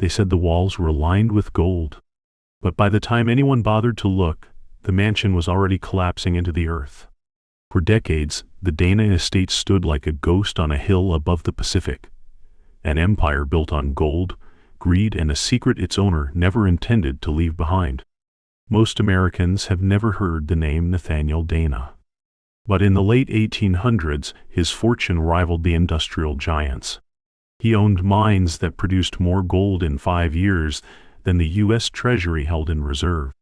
They said the walls were lined with gold. But by the time anyone bothered to look, the mansion was already collapsing into the earth. For decades, the Dana estate stood like a ghost on a hill above the Pacific, an empire built on gold, greed, and a secret its owner never intended to leave behind. Most Americans have never heard the name Nathaniel Dana. But in the late 1800s, his fortune rivaled the industrial giants. He owned mines that produced more gold in 5 years than the U.S. Treasury held in reserve.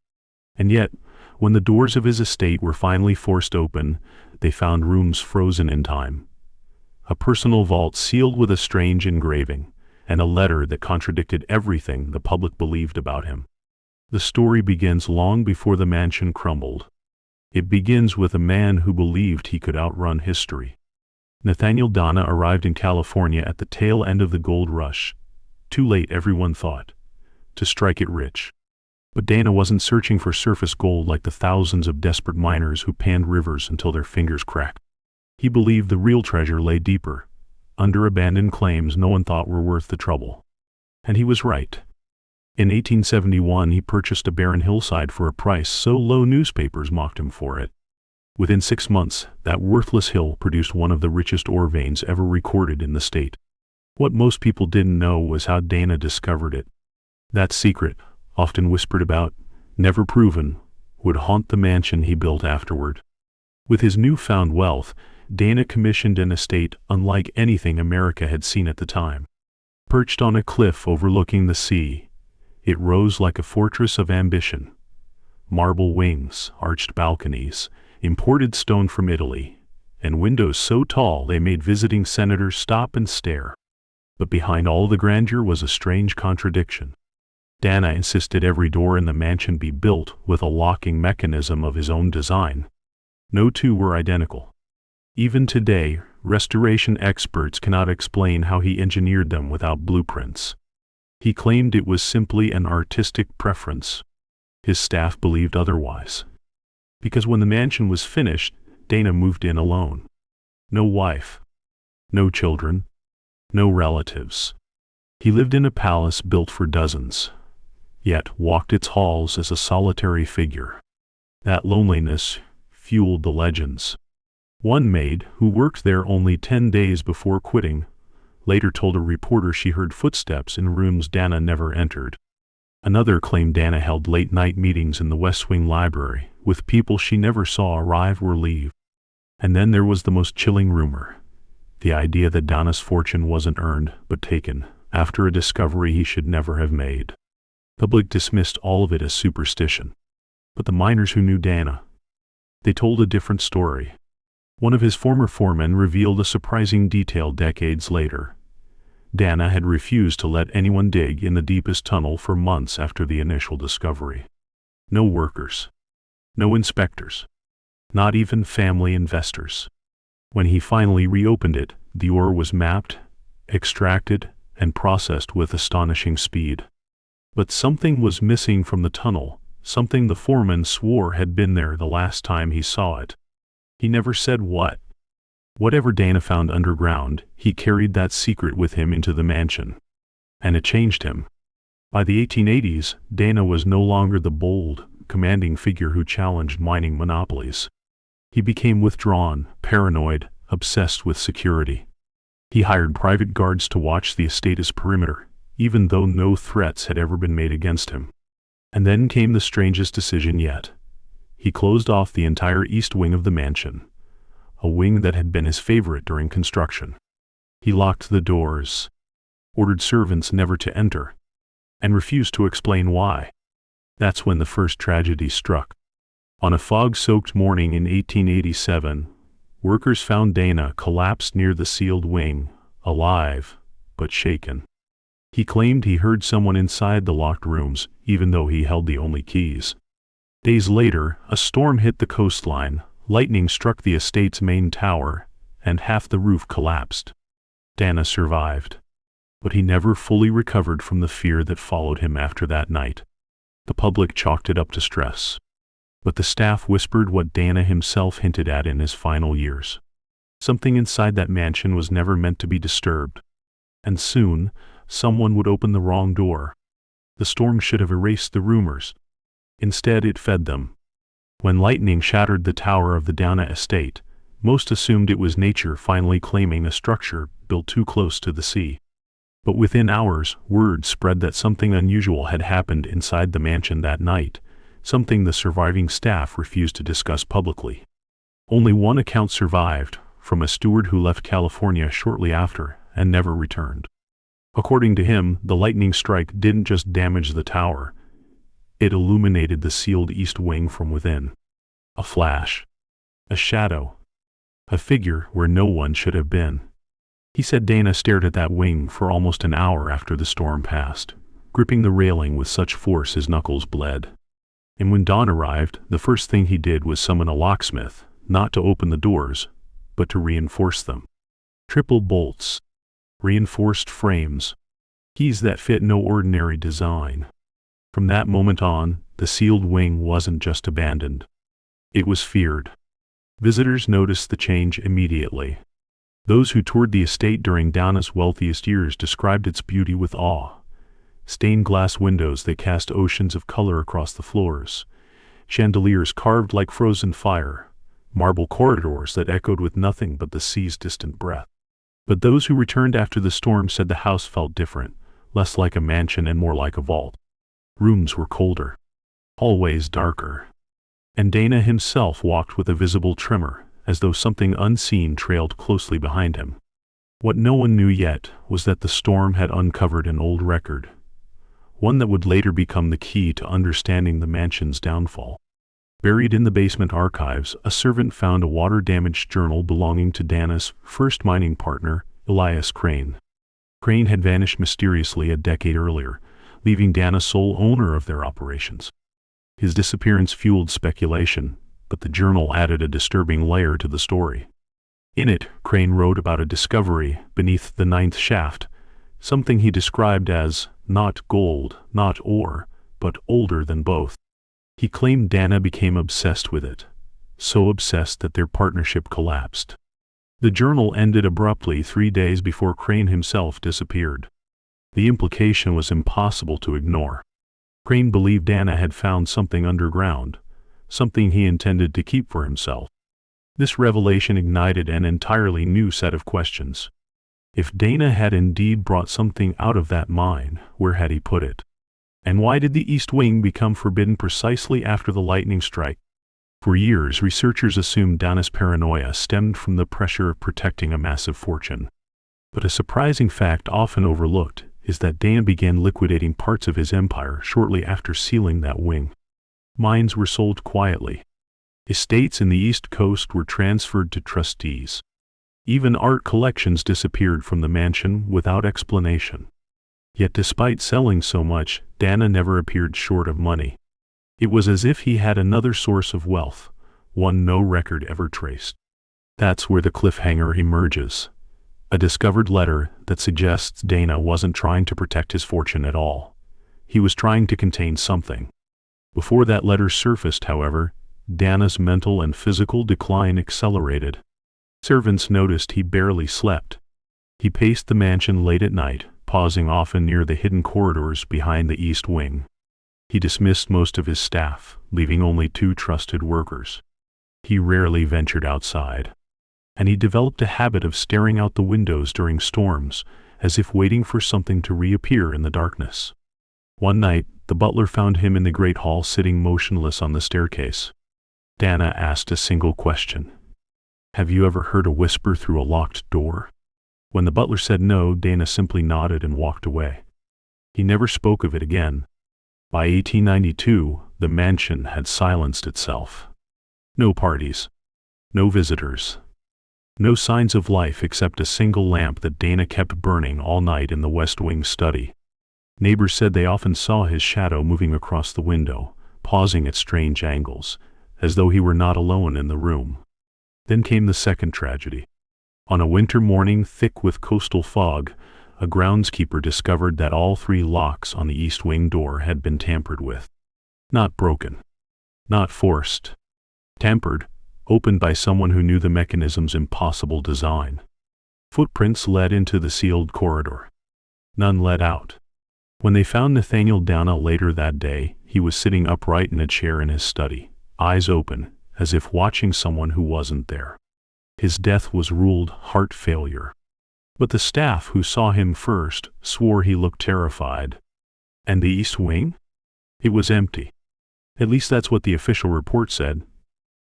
And yet, when the doors of his estate were finally forced open, they found rooms frozen in time. A personal vault sealed with a strange engraving, and a letter that contradicted everything the public believed about him. The story begins long before the mansion crumbled. It begins with a man who believed he could outrun history. Nathaniel Dana arrived in California at the tail end of the gold rush. Too late, everyone thought, to strike it rich. But Dana wasn't searching for surface gold like the thousands of desperate miners who panned rivers until their fingers cracked. He believed the real treasure lay deeper, under abandoned claims no one thought were worth the trouble. And he was right. In 1871, he purchased a barren hillside for a price so low newspapers mocked him for it. Within 6 months, that worthless hill produced one of the richest ore veins ever recorded in the state. What most people didn't know was how Dana discovered it. That secret, often whispered about, never proven, would haunt the mansion he built afterward. With his newfound wealth, Dana commissioned an estate unlike anything America had seen at the time. Perched on a cliff overlooking the sea, it rose like a fortress of ambition. Marble wings, arched balconies, imported stone from Italy, and windows so tall they made visiting senators stop and stare. But behind all the grandeur was a strange contradiction. Dana insisted every door in the mansion be built with a locking mechanism of his own design. No two were identical. Even today, restoration experts cannot explain how he engineered them without blueprints. He claimed it was simply an artistic preference. His staff believed otherwise. Because when the mansion was finished, Dana moved in alone. No wife, no children, no relatives. He lived in a palace built for dozens, yet walked its halls as a solitary figure. That loneliness fueled the legends. One maid, who worked there only 10 days before quitting, later told a reporter she heard footsteps in rooms Dana never entered. Another claimed Dana held late-night meetings in the West Wing library with people she never saw arrive or leave. And then there was the most chilling rumor, the idea that Dana's fortune wasn't earned but taken, after a discovery he should never have made. The public dismissed all of it as superstition. But the miners who knew Dana, they told a different story. One of his former foremen revealed a surprising detail decades later. Dana had refused to let anyone dig in the deepest tunnel for months after the initial discovery. No workers. No inspectors. Not even family investors. When he finally reopened it, the ore was mapped, extracted, and processed with astonishing speed. But something was missing from the tunnel, something the foreman swore had been there the last time he saw it. He never said what. Whatever Dana found underground, he carried that secret with him into the mansion. And it changed him. By the 1880s, Dana was no longer the bold, commanding figure who challenged mining monopolies. He became withdrawn, paranoid, obsessed with security. He hired private guards to watch the estate's perimeter, even though no threats had ever been made against him. And then came the strangest decision yet. He closed off the entire east wing of the mansion, a wing that had been his favorite during construction. He locked the doors, ordered servants never to enter, and refused to explain why. That's when the first tragedy struck. On a fog-soaked morning in 1887, workers found Dana collapsed near the sealed wing, alive, but shaken. He claimed he heard someone inside the locked rooms, even though he held the only keys. Days later, a storm hit the coastline, lightning struck the estate's main tower, and half the roof collapsed. Dana survived, but he never fully recovered from the fear that followed him after that night. The public chalked it up to stress, but the staff whispered what Dana himself hinted at in his final years. Something inside that mansion was never meant to be disturbed. And soon, someone would open the wrong door. The storm should have erased the rumors. Instead, it fed them. When lightning shattered the tower of the Dana estate, most assumed it was nature finally claiming a structure built too close to the sea. But within hours, word spread that something unusual had happened inside the mansion that night, something the surviving staff refused to discuss publicly. Only one account survived, from a steward who left California shortly after and never returned. According to him, the lightning strike didn't just damage the tower, it illuminated the sealed east wing from within. A flash. A shadow. A figure where no one should have been. He said Dana stared at that wing for almost an hour after the storm passed, gripping the railing with such force his knuckles bled. And when dawn arrived, the first thing he did was summon a locksmith, not to open the doors, but to reinforce them. Triple bolts. Reinforced frames. Keys that fit no ordinary design. From that moment on, the sealed wing wasn't just abandoned. It was feared. Visitors noticed the change immediately. Those who toured the estate during Dana's wealthiest years described its beauty with awe. Stained glass windows that cast oceans of color across the floors, chandeliers carved like frozen fire, marble corridors that echoed with nothing but the sea's distant breath. But those who returned after the storm said the house felt different, less like a mansion and more like a vault. Rooms were colder, hallways darker, and Dana himself walked with a visible tremor, as though something unseen trailed closely behind him. What no one knew yet was that the storm had uncovered an old record, one that would later become the key to understanding the mansion's downfall. Buried in the basement archives, a servant found a water-damaged journal belonging to Dana's first mining partner, Elias Crane. Crane had vanished mysteriously a decade earlier, leaving Dana sole owner of their operations. His disappearance fueled speculation, but the journal added a disturbing layer to the story. In it, Crane wrote about a discovery beneath the ninth shaft, something he described as not gold, not ore, but older than both. He claimed Dana became obsessed with it, so obsessed that their partnership collapsed. The journal ended abruptly 3 days before Crane himself disappeared. The implication was impossible to ignore. Crane believed Dana had found something underground, something he intended to keep for himself. This revelation ignited an entirely new set of questions. If Dana had indeed brought something out of that mine, where had he put it? And why did the East Wing become forbidden precisely after the lightning strike? For years, researchers assumed Dana's paranoia stemmed from the pressure of protecting a massive fortune. But a surprising fact often overlooked is that Dana began liquidating parts of his empire shortly after sealing that wing. Mines were sold quietly. Estates in the East Coast were transferred to trustees. Even art collections disappeared from the mansion without explanation. Yet despite selling so much, Dana never appeared short of money. It was as if he had another source of wealth, one no record ever traced. That's where the cliffhanger emerges. A discovered letter that suggests Dana wasn't trying to protect his fortune at all. He was trying to contain something. Before that letter surfaced, however, Dana's mental and physical decline accelerated. Servants noticed he barely slept. He paced the mansion late at night, pausing often near the hidden corridors behind the East Wing. He dismissed most of his staff, leaving only 2 trusted workers. He rarely ventured outside. And he developed a habit of staring out the windows during storms, as if waiting for something to reappear in the darkness. One night, the butler found him in the great hall sitting motionless on the staircase. Dana asked a single question. "Have you ever heard a whisper through a locked door?" When the butler said no, Dana simply nodded and walked away. He never spoke of it again. By 1892, the mansion had silenced itself. No parties. No visitors. No signs of life except a single lamp that Dana kept burning all night in the West Wing study. Neighbors said they often saw his shadow moving across the window, pausing at strange angles, as though he were not alone in the room. Then came the second tragedy. On a winter morning thick with coastal fog, a groundskeeper discovered that all 3 locks on the East Wing door had been tampered with. Not broken. Not forced. Tampered, opened by someone who knew the mechanism's impossible design. Footprints led into the sealed corridor. None let out. When they found Nathaniel Dana later that day, he was sitting upright in a chair in his study, eyes open, as if watching someone who wasn't there. His death was ruled heart failure. But the staff who saw him first swore he looked terrified. And the East Wing? It was empty. At least that's what the official report said.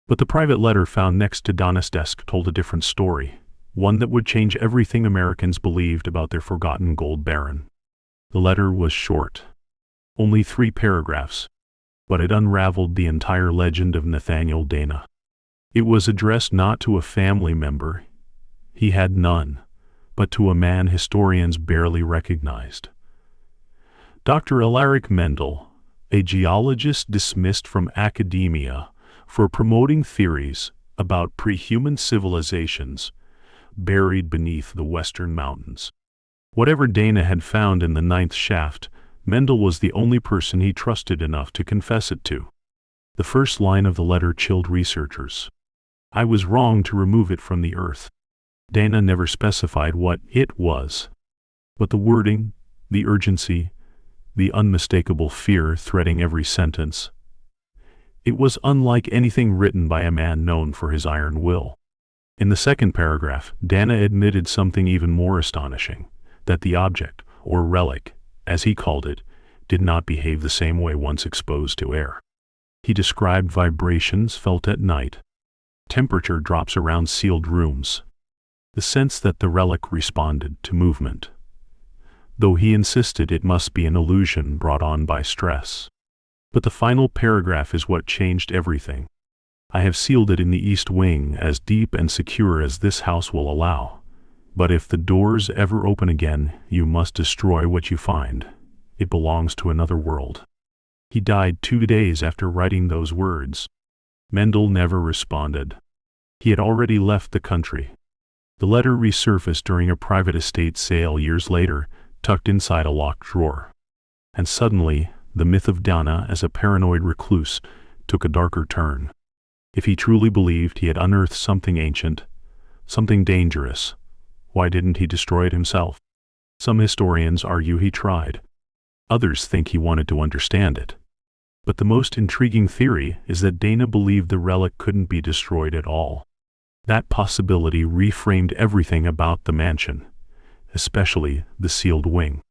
But the private letter found next to Dana's desk told a different story, one that would change everything Americans believed about their forgotten gold baron. The letter was short. Only 3 paragraphs. But it unraveled the entire legend of Nathaniel Dana. It was addressed not to a family member, he had none, but to a man historians barely recognized. Dr. Alaric Mendel, a geologist dismissed from academia for promoting theories about pre-human civilizations buried beneath the western mountains. Whatever Dana had found in the 9th shaft, Mendel was the only person he trusted enough to confess it to. The first line of the letter chilled researchers. I was wrong to remove it from the earth. Dana never specified what it was. But the wording, the urgency, the unmistakable fear threading every sentence. It was unlike anything written by a man known for his iron will. In the second paragraph, Dana admitted something even more astonishing, that the object, or relic, as he called it, did not behave the same way once exposed to air. He described vibrations felt at night, temperature drops around sealed rooms, the sense that the relic responded to movement, though he insisted it must be an illusion brought on by stress. But the final paragraph is what changed everything. I have sealed it in the East Wing as deep and secure as this house will allow. But if the doors ever open again, you must destroy what you find. It belongs to another world. He died 2 days after writing those words. Mendel never responded. He had already left the country. The letter resurfaced during a private estate sale years later, tucked inside a locked drawer. And suddenly, the myth of Dana as a paranoid recluse took a darker turn. If he truly believed he had unearthed something ancient, something dangerous, why didn't he destroy it himself? Some historians argue he tried. Others think he wanted to understand it. But the most intriguing theory is that Dana believed the relic couldn't be destroyed at all. That possibility reframed everything about the mansion, especially the sealed wing.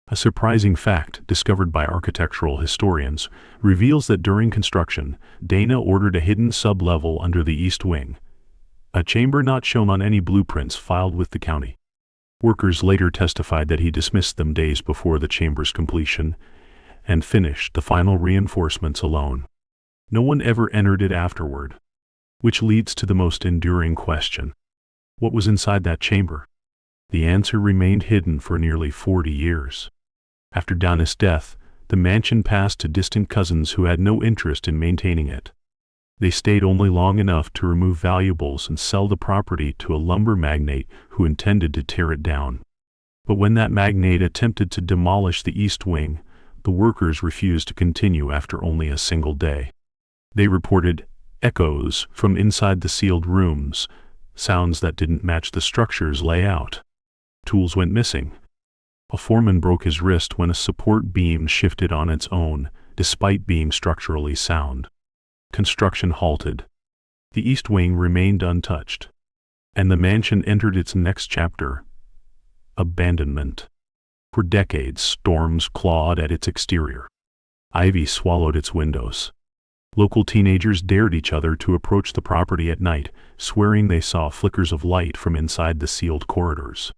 A surprising fact discovered by architectural historians reveals that during construction, Dana ordered a hidden sub-level under the East Wing, a chamber not shown on any blueprints filed with the county. Workers later testified that he dismissed them days before the chamber's completion and finished the final reinforcements alone. No one ever entered it afterward. Which leads to the most enduring question. What was inside that chamber? The answer remained hidden for nearly 40 years. After Dana's death, the mansion passed to distant cousins who had no interest in maintaining it. They stayed only long enough to remove valuables and sell the property to a lumber magnate who intended to tear it down. But when that magnate attempted to demolish the East Wing, the workers refused to continue after only a single day. They reported echoes from inside the sealed rooms, sounds that didn't match the structure's layout. Tools went missing. A foreman broke his wrist when a support beam shifted on its own, despite being structurally sound. Construction halted. The East Wing remained untouched. And the mansion entered its next chapter, abandonment. For decades, storms clawed at its exterior. Ivy swallowed its windows. Local teenagers dared each other to approach the property at night, swearing they saw flickers of light from inside the sealed corridors.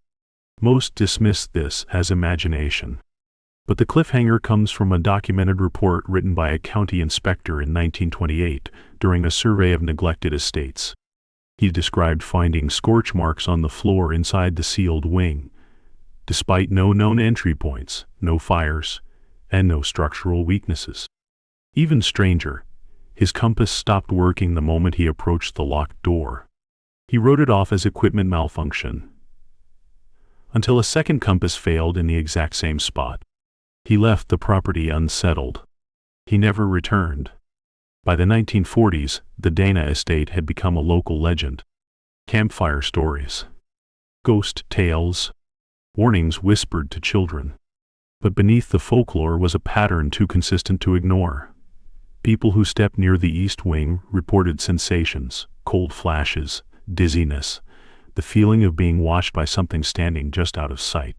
Most dismissed this as imagination. But the cliffhanger comes from a documented report written by a county inspector in 1928 during a survey of neglected estates. He described finding scorch marks on the floor inside the sealed wing, despite no known entry points, no fires, and no structural weaknesses. Even stranger, his compass stopped working the moment he approached the locked door. He wrote it off as equipment malfunction, until a second compass failed in the exact same spot. He left the property unsettled. He never returned. By the 1940s, the Dana estate had become a local legend. Campfire stories, ghost tales, warnings whispered to children. But beneath the folklore was a pattern too consistent to ignore. People who stepped near the East Wing reported sensations, cold flashes, dizziness, the feeling of being watched by something standing just out of sight.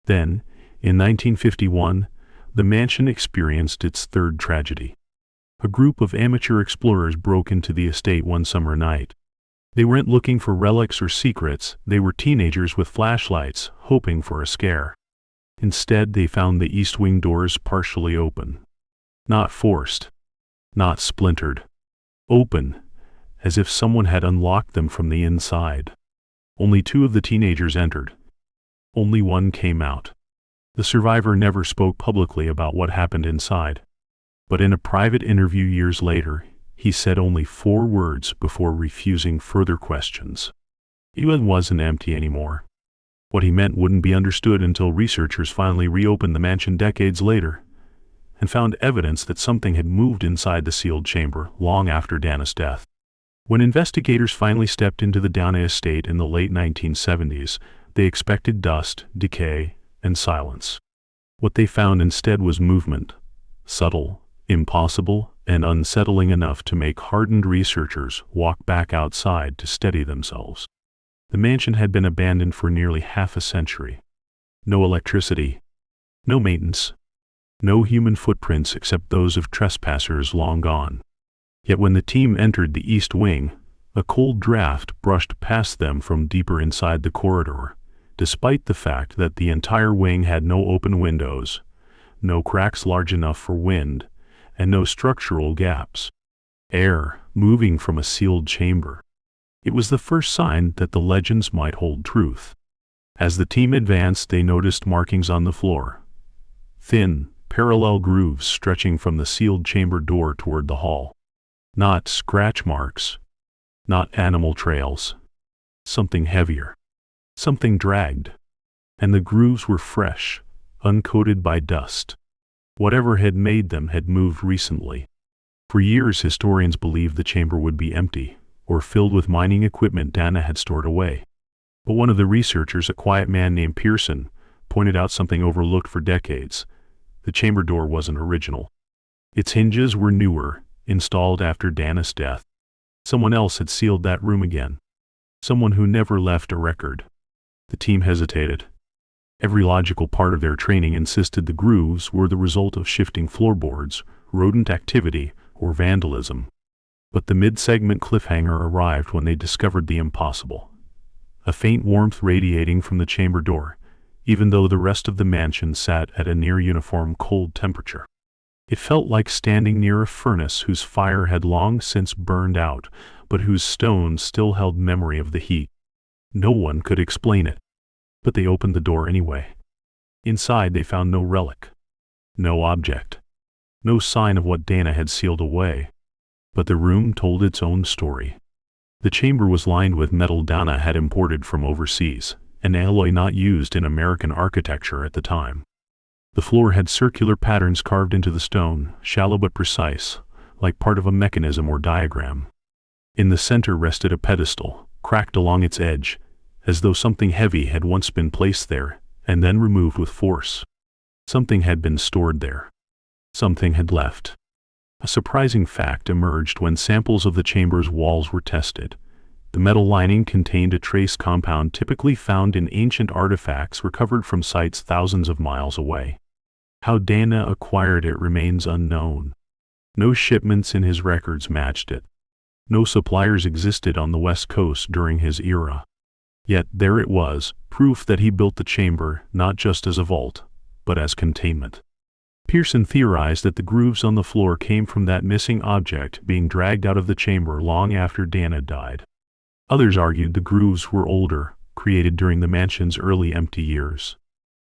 Then, in 1951, the mansion experienced its third tragedy. A group of amateur explorers broke into the estate one summer night. They weren't looking for relics or secrets, they were teenagers with flashlights, hoping for a scare. Instead, they found the East Wing doors partially open. Not forced. Not splintered. Open, as if someone had unlocked them from the inside. Only 2 of the teenagers entered. Only one came out. The survivor never spoke publicly about what happened inside. But in a private interview years later, he said only 4 words before refusing further questions. It wasn't empty anymore. What he meant wouldn't be understood until researchers finally reopened the mansion decades later and found evidence that something had moved inside the sealed chamber long after Dana's death. When investigators finally stepped into the Dana estate in the late 1970s, they expected dust, decay, and silence. What they found instead was movement, subtle, impossible, and unsettling enough to make hardened researchers walk back outside to steady themselves. The mansion had been abandoned for nearly half a century. No electricity, no maintenance, no human footprints except those of trespassers long gone. Yet when the team entered the East Wing, a cold draft brushed past them from deeper inside the corridor, despite the fact that the entire wing had no open windows, no cracks large enough for wind, and no structural gaps. Air moving from a sealed chamber. It was the first sign that the legends might hold truth. As the team advanced, they noticed markings on the floor. Thin, parallel grooves stretching from the sealed chamber door toward the hall. Not scratch marks. Not animal trails. Something heavier. Something dragged. And the grooves were fresh, uncoated by dust. Whatever had made them had moved recently. For years, historians believed the chamber would be empty, or filled with mining equipment Dana had stored away. But one of the researchers, a quiet man named Pearson, pointed out something overlooked for decades. The chamber door wasn't original. Its hinges were newer, installed after Dana's death. Someone else had sealed that room again. Someone who never left a record. The team hesitated. Every logical part of their training insisted the grooves were the result of shifting floorboards, rodent activity, or vandalism. But the mid-segment cliffhanger arrived when they discovered the impossible. A faint warmth radiating from the chamber door, even though the rest of the mansion sat at a near-uniform cold temperature. It felt like standing near a furnace whose fire had long since burned out, but whose stones still held memory of the heat. No one could explain it. But they opened the door anyway. Inside they found no relic. No object. No sign of what Dana had sealed away. But the room told its own story. The chamber was lined with metal Dana had imported from overseas, an alloy not used in American architecture at the time. The floor had circular patterns carved into the stone, shallow but precise, like part of a mechanism or diagram. In the center rested a pedestal, cracked along its edge, as though something heavy had once been placed there, and then removed with force. Something had been stored there. Something had left. A surprising fact emerged when samples of the chamber's walls were tested. The metal lining contained a trace compound typically found in ancient artifacts recovered from sites thousands of miles away. How Dana acquired it remains unknown. No shipments in his records matched it. No suppliers existed on the West Coast during his era. Yet there it was, proof that he built the chamber not just as a vault, but as containment. Pearson theorized that the grooves on the floor came from that missing object being dragged out of the chamber long after Dana died. Others argued the grooves were older, created during the mansion's early empty years.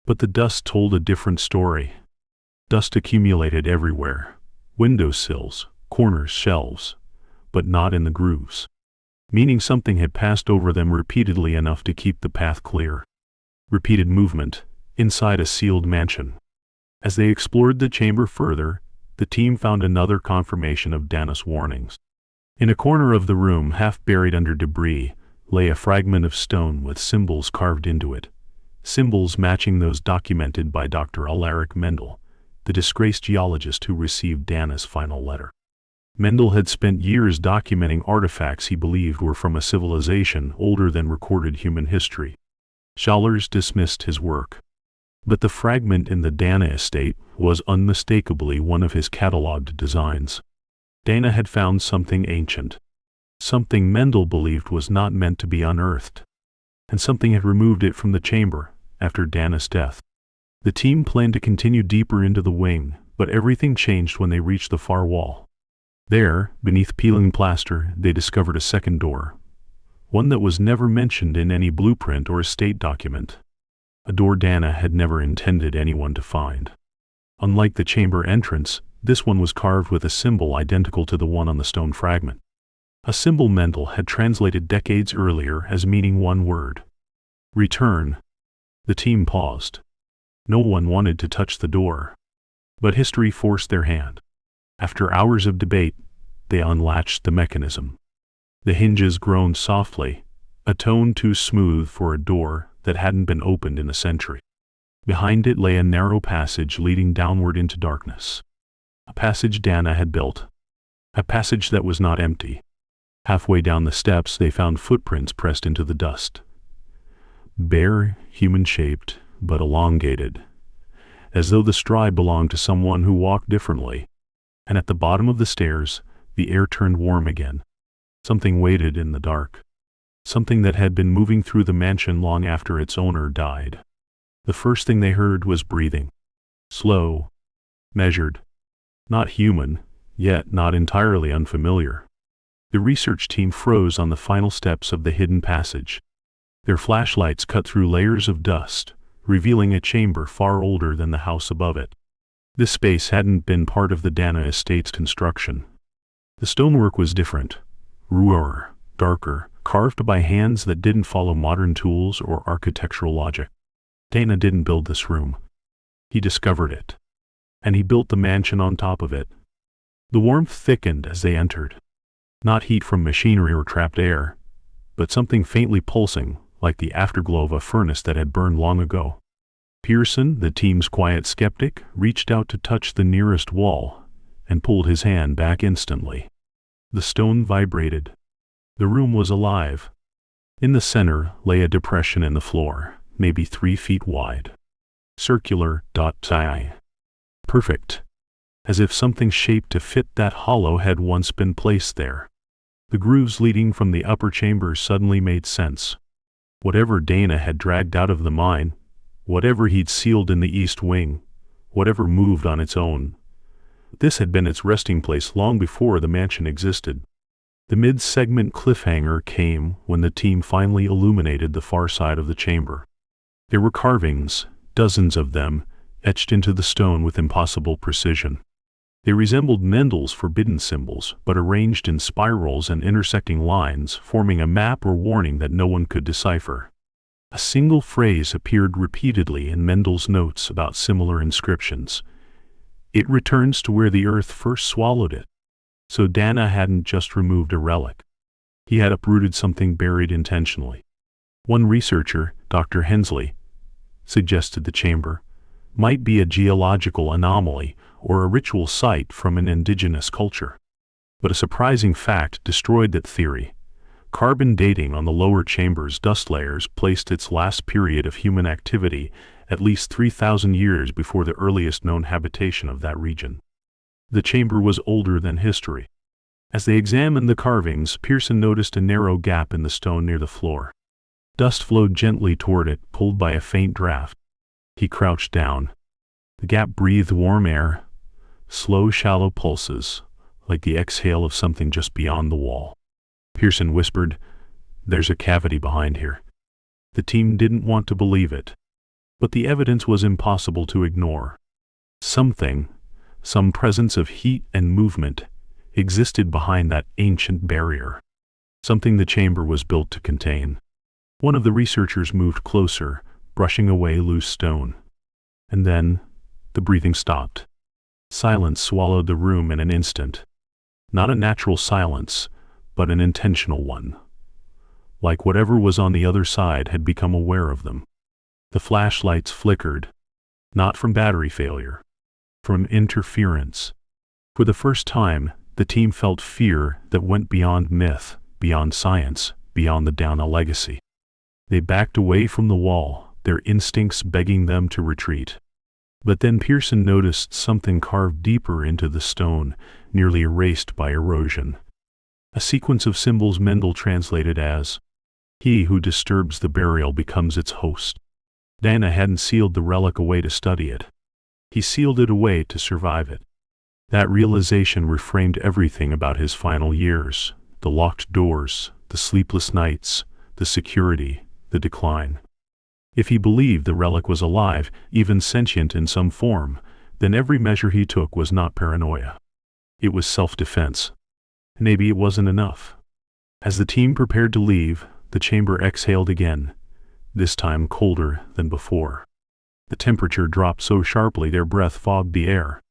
But the dust told a different story. Dust accumulated everywhere. Windowsills, corners, shelves, but not in the grooves. Meaning something had passed over them repeatedly enough to keep the path clear. Repeated movement, inside a sealed mansion. As they explored the chamber further, the team found another confirmation of Dana's warnings. In a corner of the room, half buried under debris, lay a fragment of stone with symbols carved into it. symbols matching those documented by Dr. Ulrich Mendel, the disgraced geologist who received Dana's final letter. Mendel had spent years documenting artifacts he believed were from a civilization older than recorded human history. Scholars dismissed his work. But the fragment in the Dana estate was unmistakably one of his catalogued designs. Dana had found something ancient, something Mendel believed was not meant to be unearthed, and something had removed it from the chamber after Dana's death. The team planned to continue deeper into the wing, but everything changed when they reached the far wall. There, beneath peeling plaster, they discovered a second door, one that was never mentioned in any blueprint or estate document. A door Dana had never intended anyone to find. Unlike the chamber entrance, this one was carved with a symbol identical to the one on the stone fragment. A symbol Mendel had translated decades earlier as meaning one word: return. The team paused. No one wanted to touch the door, but history forced their hand. After hours of debate, they unlatched the mechanism. The hinges groaned softly, a tone too smooth for a door that hadn't been opened in a century. Behind it lay a narrow passage leading downward into darkness. A passage Dana had built. A passage that was not empty. Halfway down the steps they found footprints pressed into the dust. Bare, human-shaped, but elongated, as though the stride belonged to someone who walked differently. And at the bottom of the stairs, the air turned warm again. Something waited in the dark. Something that had been moving through the mansion long after its owner died. The first thing they heard was breathing. Slow, measured. Not human, yet not entirely unfamiliar. The research team froze on the final steps of the hidden passage. Their flashlights cut through layers of dust, revealing a chamber far older than the house above it. This space hadn't been part of the Dana estate's construction. The stonework was different, rawer, darker, carved by hands that didn't follow modern tools or architectural logic. Dana didn't build this room. He discovered it. And he built the mansion on top of it. The warmth thickened as they entered. Not heat from machinery or trapped air, but something faintly pulsing, like the afterglow of a furnace that had burned long ago. Pearson, the team's quiet skeptic, reached out to touch the nearest wall and pulled his hand back instantly. The stone vibrated. The room was alive. In the center lay a depression in the floor, maybe 3 feet wide. Circular, perfect. As if something shaped to fit that hollow had once been placed there. The grooves leading from the upper chambers suddenly made sense. Whatever Dana had dragged out of the mine, whatever he'd sealed in the east wing, whatever moved on its own, this had been its resting place long before the mansion existed. The mid-segment cliffhanger came when the team finally illuminated the far side of the chamber. There were carvings, dozens of them, etched into the stone with impossible precision. They resembled Mendel's forbidden symbols, but arranged in spirals and intersecting lines, forming a map or warning that no one could decipher. A single phrase appeared repeatedly in Mendel's notes about similar inscriptions. It returns to where the earth first swallowed it. So Dana hadn't just removed a relic. He had uprooted something buried intentionally. One researcher, Dr. Hensley, suggested the chamber might be a geological anomaly or a ritual site from an indigenous culture. But a surprising fact destroyed that theory. Carbon dating on the lower chamber's dust layers placed its last period of human activity at least 3,000 years before the earliest known habitation of that region. The chamber was older than history. As they examined the carvings, Pearson noticed a narrow gap in the stone near the floor. Dust flowed gently toward it, pulled by a faint draft. He crouched down. The gap breathed warm air, slow, shallow pulses, like the exhale of something just beyond the wall. Pearson whispered, "There's a cavity behind here." The team didn't want to believe it, but the evidence was impossible to ignore. Something, some presence of heat and movement, existed behind that ancient barrier. Something the chamber was built to contain. One of the researchers moved closer, brushing away loose stone. And then, the breathing stopped. Silence swallowed the room in an instant. Not a natural silence, but an intentional one. Like whatever was on the other side had become aware of them. The flashlights flickered, not from battery failure, from interference. For the first time, the team felt fear that went beyond myth, beyond science, beyond the Dana legacy. They backed away from the wall, their instincts begging them to retreat. But then Pearson noticed something carved deeper into the stone, nearly erased by erosion. A sequence of symbols Mendel translated as, "He who disturbs the burial becomes its host." Dana hadn't sealed the relic away to study it. He sealed it away to survive it. That realization reframed everything about his final years: the locked doors, the sleepless nights, the security, the decline. If he believed the relic was alive, even sentient in some form, then every measure he took was not paranoia. It was self-defense. Maybe it wasn't enough. As the team prepared to leave, the chamber exhaled again, this time colder than before. The temperature dropped so sharply their breath fogged the air.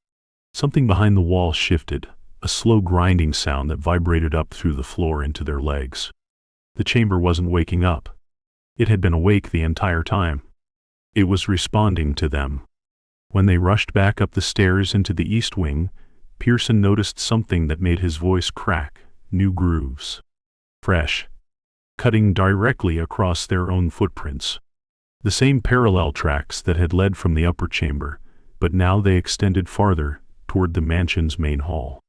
Something behind the wall shifted, a slow grinding sound that vibrated up through the floor into their legs. The chamber wasn't waking up. It had been awake the entire time. It was responding to them. When they rushed back up the stairs into the east wing, Pearson noticed something that made his voice crack: new grooves. Fresh. Cutting directly across their own footprints. The same parallel tracks that had led from the upper chamber, but now they extended farther, toward the mansion's main hall.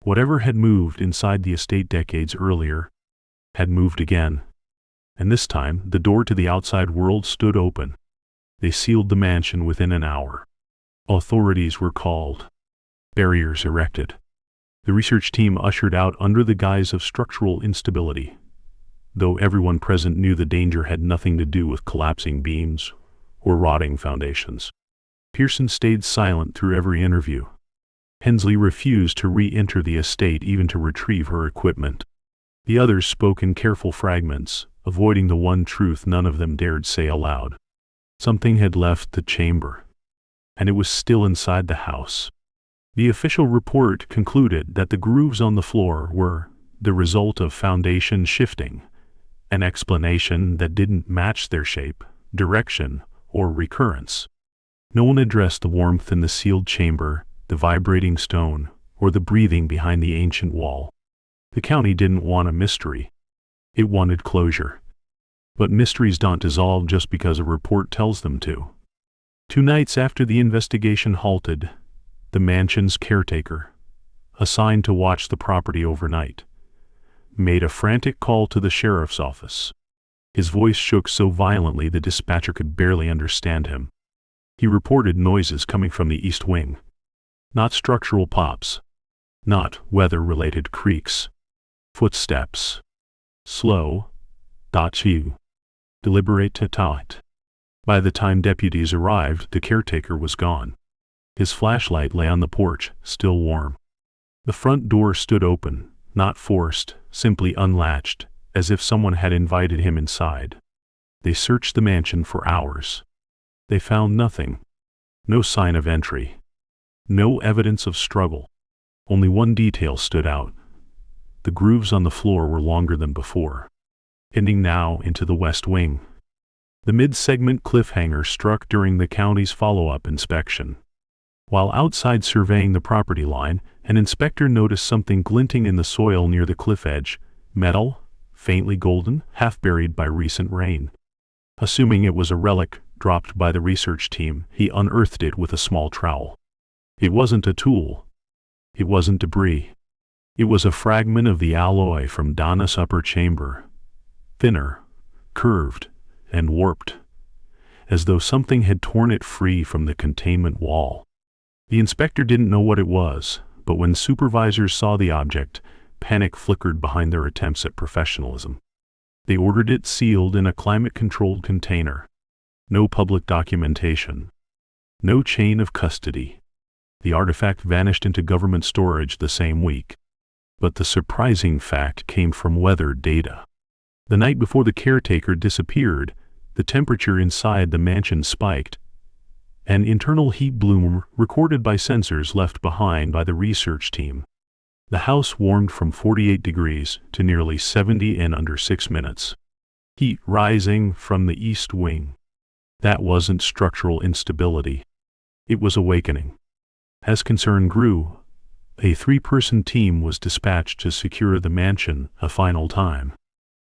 Whatever had moved inside the estate decades earlier had moved again. And this time, the door to the outside world stood open. They sealed the mansion within an hour. Authorities were called. Barriers erected. The research team ushered out under the guise of structural instability, though everyone present knew the danger had nothing to do with collapsing beams or rotting foundations. Pearson stayed silent through every interview. Hensley refused to re-enter the estate even to retrieve her equipment. The others spoke in careful fragments, avoiding the one truth none of them dared say aloud. Something had left the chamber, and it was still inside the house. The official report concluded that the grooves on the floor were the result of foundation shifting, an explanation that didn't match their shape, direction, or recurrence. No one addressed the warmth in the sealed chamber, the vibrating stone, or the breathing behind the ancient wall. The county didn't want a mystery. It wanted closure. But mysteries don't dissolve just because a report tells them to. 2 nights after the investigation halted, the mansion's caretaker, assigned to watch the property overnight, made a frantic call to the sheriff's office. His voice shook so violently the dispatcher could barely understand him. He reported noises coming from the east wing. Not structural pops. Not weather-related creaks. Footsteps. Slow. Few. Deliberate taut. By the time deputies arrived, the caretaker was gone. His flashlight lay on the porch, still warm. The front door stood open, not forced, simply unlatched, as if someone had invited him inside. They searched the mansion for hours. They found nothing. No sign of entry. No evidence of struggle. Only one detail stood out. The grooves on the floor were longer than before, ending now into the west wing. The mid-segment cliffhanger struck during the county's follow-up inspection. While outside surveying the property line, an inspector noticed something glinting in the soil near the cliff edge, metal, faintly golden, half buried by recent rain. Assuming it was a relic dropped by the research team, he unearthed it with a small trowel. It wasn't a tool. It wasn't debris. It was a fragment of the alloy from Dana's upper chamber, thinner, curved, and warped, as though something had torn it free from the containment wall. The inspector didn't know what it was, but when supervisors saw the object, panic flickered behind their attempts at professionalism. They ordered it sealed in a climate-controlled container. No public documentation. No chain of custody. The artifact vanished into government storage the same week. But the surprising fact came from weather data. The night before the caretaker disappeared, the temperature inside the mansion spiked. An internal heat bloom recorded by sensors left behind by the research team. The house warmed from 48 degrees to nearly 70 in under 6 minutes. Heat rising from the east wing. That wasn't structural instability. It was awakening. As concern grew, a 3-person team was dispatched to secure the mansion a final time.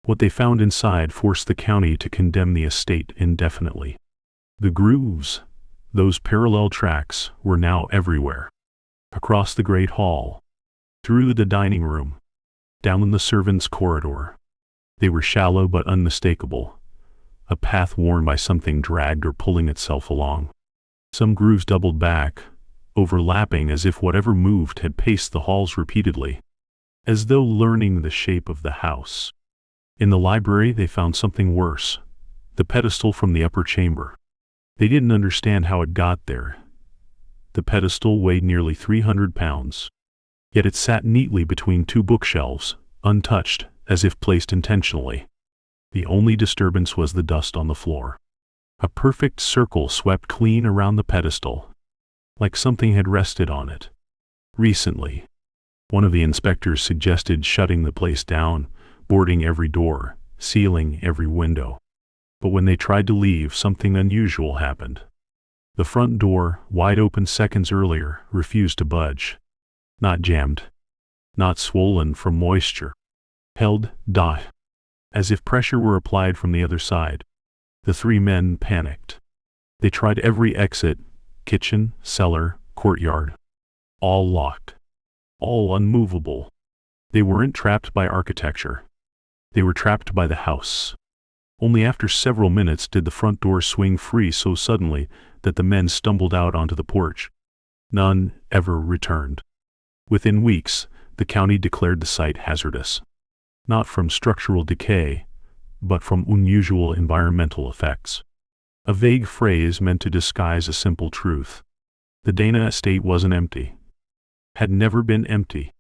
What they found inside forced the county to condemn the estate indefinitely. The grooves, those parallel tracks, were now everywhere. Across the great hall, through the dining room, down in the servants' corridor. They were shallow but unmistakable, a path worn by something dragged or pulling itself along. Some grooves doubled back, overlapping as if whatever moved had paced the halls repeatedly, as though learning the shape of the house. In the library they found something worse, the pedestal from the upper chamber. They didn't understand how it got there. The pedestal weighed nearly 300 pounds. Yet it sat neatly between 2 bookshelves, untouched, as if placed intentionally. The only disturbance was the dust on the floor. A perfect circle swept clean around the pedestal, like something had rested on it recently. One of the inspectors suggested shutting the place down, boarding every door, sealing every window. But when they tried to leave, something unusual happened. The front door, wide open seconds earlier, refused to budge. Not jammed, not swollen from moisture. Held, as if pressure were applied from the other side. The 3 men panicked. They tried every exit, kitchen, cellar, courtyard. All locked. All unmovable. They weren't trapped by architecture. They were trapped by the house. Only after several minutes did the front door swing free so suddenly that the men stumbled out onto the porch. None ever returned. Within weeks, the county declared the site hazardous. Not from structural decay, but from unusual environmental effects. A vague phrase meant to disguise a simple truth. The Dana estate wasn't empty. Had never been empty.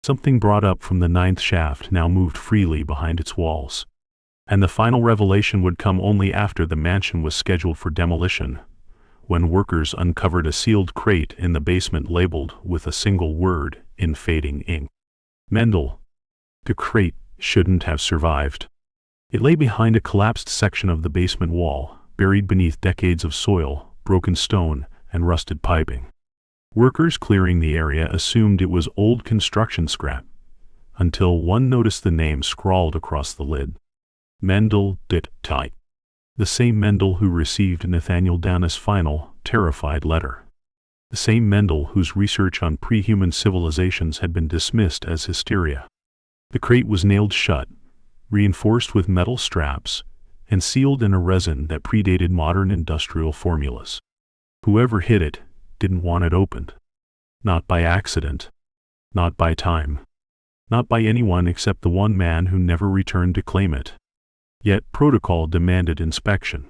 Something brought up from the 9th shaft now moved freely behind its walls. And the final revelation would come only after the mansion was scheduled for demolition, when workers uncovered a sealed crate in the basement labeled with a single word in fading ink. Mendel. The crate shouldn't have survived. It lay behind a collapsed section of the basement wall, buried beneath decades of soil, broken stone, and rusted piping. Workers clearing the area assumed it was old construction scrap, until one noticed the name scrawled across the lid. Mendel, decay. The same Mendel who received Nathaniel Dana's final, terrified letter. The same Mendel whose research on pre-human civilizations had been dismissed as hysteria. The crate was nailed shut, reinforced with metal straps, and sealed in a resin that predated modern industrial formulas. Whoever hid it didn't want it opened. Not by accident. Not by time. Not by anyone except the one man who never returned to claim it. Yet protocol demanded inspection.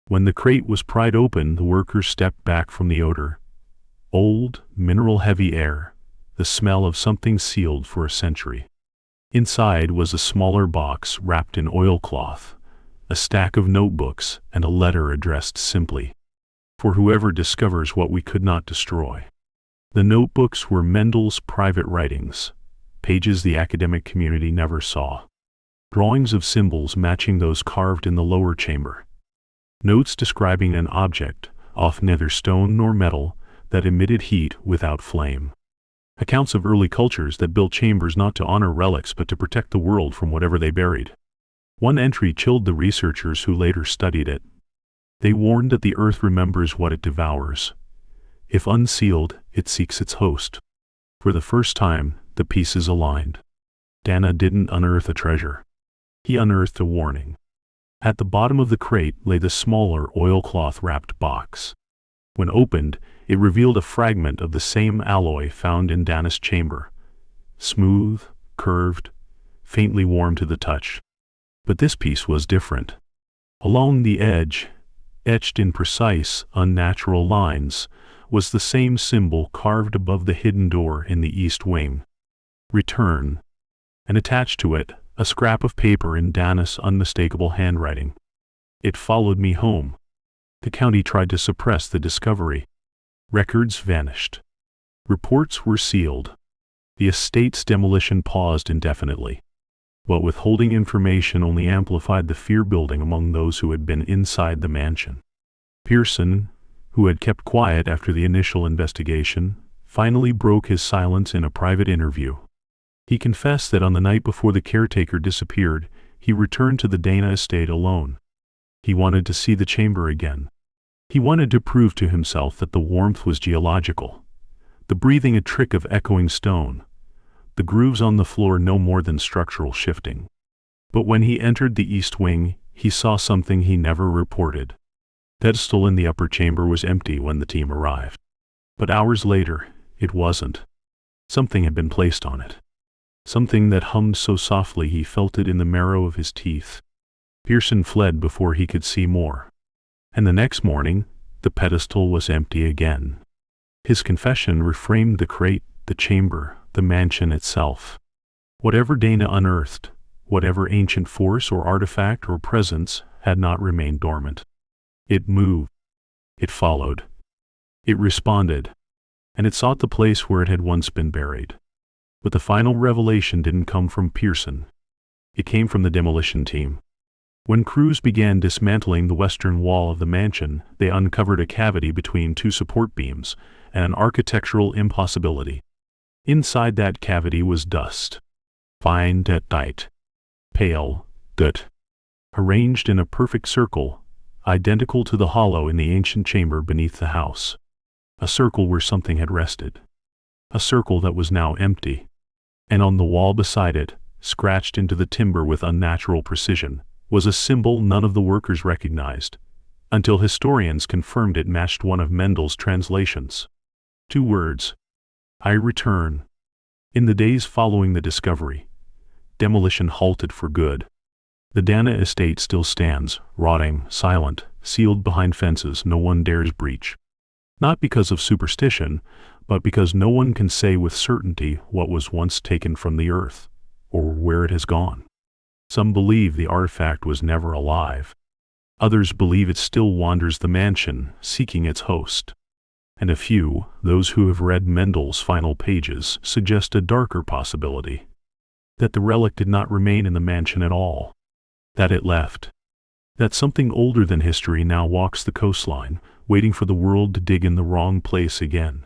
When the crate was pried open, the workers stepped back from the odor. Old, mineral-heavy air, the smell of something sealed for a century. Inside was a smaller box wrapped in oilcloth, a stack of notebooks, and a letter addressed simply, "For whoever discovers what we could not destroy." The notebooks were Mendel's private writings, pages the academic community never saw. Drawings of symbols matching those carved in the lower chamber. Notes describing an object, of neither stone nor metal, that emitted heat without flame. Accounts of early cultures that built chambers not to honor relics but to protect the world from whatever they buried. One entry chilled the researchers who later studied it. They warned that the earth remembers what it devours. If unsealed, it seeks its host. For the first time, the pieces aligned. Dana didn't unearth a treasure. He unearthed a warning. At the bottom of the crate lay the smaller oilcloth-wrapped box. When opened, it revealed a fragment of the same alloy found in Dana's chamber. Smooth, curved, faintly warm to the touch. But this piece was different. Along the edge, etched in precise, unnatural lines, was the same symbol carved above the hidden door in the east wing. Return. And attached to it, a scrap of paper in Dana's unmistakable handwriting. It followed me home. The county tried to suppress the discovery. Records vanished. Reports were sealed. The estate's demolition paused indefinitely. But withholding information only amplified the fear building among those who had been inside the mansion. Pearson, who had kept quiet after the initial investigation, finally broke his silence in a private interview. He confessed that on the night before the caretaker disappeared, he returned to the Dana estate alone. He wanted to see the chamber again. He wanted to prove to himself that the warmth was geological, the breathing a trick of echoing stone, the grooves on the floor no more than structural shifting. But when he entered the east wing, he saw something he never reported. The pedestal in the upper chamber was empty when the team arrived. But hours later, it wasn't. Something had been placed on it. Something that hummed so softly he felt it in the marrow of his teeth. Pearson fled before he could see more. And the next morning, the pedestal was empty again. His confession reframed the crate, the chamber, the mansion itself. Whatever Dana unearthed, whatever ancient force or artifact or presence, had not remained dormant. It moved. It followed. It responded. And it sought the place where it had once been buried. But the final revelation didn't come from Pearson. It came from the demolition team. When crews began dismantling the western wall of the mansion, they uncovered a cavity between two support beams, and an architectural impossibility. Inside that cavity was dust. Fine detonite. Pale, dirt. Arranged in a perfect circle, identical to the hollow in the ancient chamber beneath the house. A circle where something had rested. A circle that was now empty. And on the wall beside it, scratched into the timber with unnatural precision, was a symbol none of the workers recognized, until historians confirmed it matched one of Mendel's translations. 2 words. I return. In the days following the discovery, demolition halted for good. The Dana estate still stands, rotting, silent, sealed behind fences no one dares breach. Not because of superstition, but because no one can say with certainty what was once taken from the earth, or where it has gone. Some believe the artifact was never alive. Others believe it still wanders the mansion, seeking its host. And a few, those who have read Mendel's final pages, suggest a darker possibility. That the relic did not remain in the mansion at all. That it left. That something older than history now walks the coastline, waiting for the world to dig in the wrong place again.